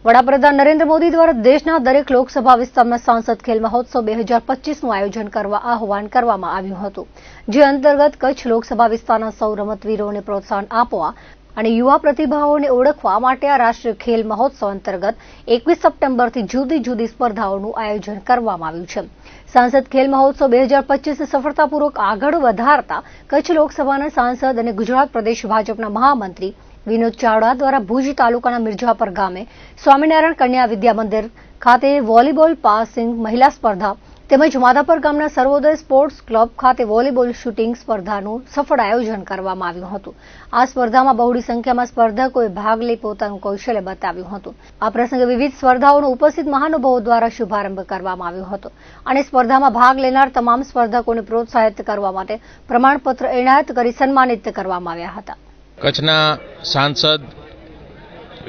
વડાપ્રધાન નરેન્દ્ર મોદી દ્વારા દેશના દરેક લોકસભા વિસ્તારમાં સાંસદ ખેલ મહોત્સવ 2025નું આયોજન કરવા આહવાન કરવામાં આવ્યું હતું, જે અંતર્ગત કચ્છ લોકસભા વિસ્તારના સૌ રમતવીરોને પ્રોત્સાહન આપવા અને યુવા પ્રતિભાઓને ઓળખવા માટે આ રાષ્ટ્રીય ખેલ મહોત્સવ અંતર્ગત 21 સપ્ટેમ્બરથી જુદી જુદી સ્પર્ધાઓનું આયોજન કરવામાં આવ્યું છે. સાંસદ ખેલ મહોત્સવ 2025 સફળતાપૂર્વક આગળ વધારતા કચ્છ લોકસભાના સાંસદ અને ગુજરાત પ્રદેશ ભાજપના મહામંત્રી વિનોદ ચાવડા દ્વારા ભુજ તાલુકાના મિર્જાપર ગામે સ્વામિનારાયણ કન્યા વિદ્યા મંદિર ખાતે વોલીબોલ પાસિંગ મહિલા સ્પર્ધા તેમજ માધાપર ગામના સર્વોદય સ્પોર્ટ્સ ક્લબ ખાતે વોલીબોલ શૂટિંગ સ્પર્ધાનું સફળ આયોજન કરવામાં આવ્યું હતું. આ સ્પર્ધામાં બહોળી સંખ્યામાં સ્પર્ધકોએ ભાગ લઈ પોતાનું કૌશલ્ય બતાવ્યું હતું. આ પ્રસંગે વિવિધ સ્પર્ધાઓનો ઉપસ્થિત મહાનુભાવો દ્વારા શુભારંભ કરવામાં આવ્યો હતો અને સ્પર્ધામાં ભાગ લેનાર તમામ સ્પર્ધકોને પ્રોત્સાહિત કરવા માટે પ્રમાણપત્ર એનાયત કરી સન્માનિત કરવામાં આવ્યા હતા. કચ્છના સાંસદ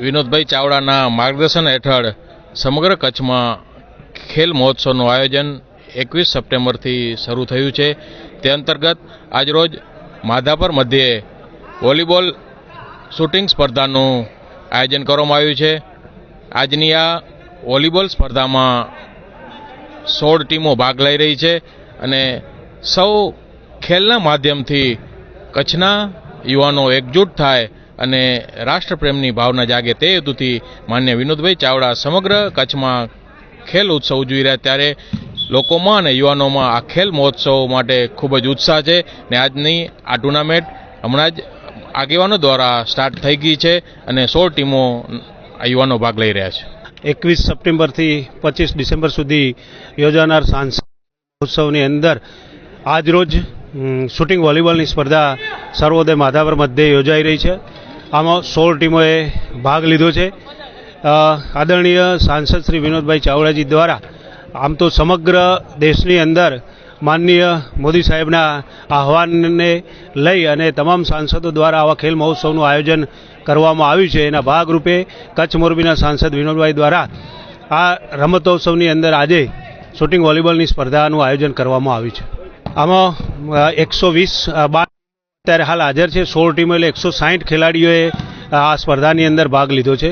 વિનોદભાઈ ચાવડાના માર્ગદર્શન હેઠળ સમગ્ર કચ્છમાં ખેલ મહોત્સવનું આયોજન 21 સપ્ટેમ્બરથી શરૂ થયું છે. તે અંતર્ગત આજરોજ માધાપર મધ્યે વોલીબોલ શૂટિંગ સ્પર્ધાનું આયોજન કરવામાં આવ્યું છે. આજની આ વોલીબોલ સ્પર્ધામાં 16 ટીમો ભાગ લઈ રહી છે અને સૌ ખેલના માધ્યમથી કચ્છના યુવાનો એકજૂટ થાય અને રાષ્ટ્રપ્રેમની ભાવના જાગે તે હેતુથી માન્ય વિનોદભાઈ ચાવડા સમગ્ર કચ્છમાં ખેલ ઉત્સવ ઉજવી રહ્યા ત્યારે લોકોમાં અને યુવાનોમાં આ ખેલ મહોત્સવ માટે ખૂબ જ ઉત્સાહ છે ને આજની આ ટુર્નામેન્ટ હમણાં જ આગેવાનો દ્વારા સ્ટાર્ટ થઈ ગઈ છે અને 16 ટીમો યુવાનો ભાગ લઈ રહ્યા છે. 21 સપ્ટેમ્બરથી 25 ડિસેમ્બર સુધી યોજાનાર સાંસદ મહોત્સવની અંદર આજરોજ શૂટિંગ વોલીબોલની સ્પર્ધા સર્વોદય માધાપર મધ્યે યોજાઈ રહી છે. આમાં 16 ટીમોએ ભાગ લીધો છે. આદરણીય સાંસદ શ્રી વિનોદભાઈ ચાવડાજી દ્વારા આમ તો સમગ્ર દેશની અંદર માનનીય મોદી સાહેબના આહવાનને લઈ અને તમામ સાંસદો દ્વારા આવા ખેલ મહોત્સવનું આયોજન કરવામાં આવ્યું છે. એના ભાગરૂપે કચ્છ મોરબીના સાંસદ વિનોદભાઈ દ્વારા આ રમતોત્સવની અંદર આજે શૂટિંગ વોલીબોલની સ્પર્ધાનું આયોજન કરવામાં આવ્યું છે. આમાં 120 અત્યારે હાલ હાજર છે. 16 ટીમો એટલે 160 ખેલાડીઓએ આ સ્પર્ધાની અંદર ભાગ લીધો છે.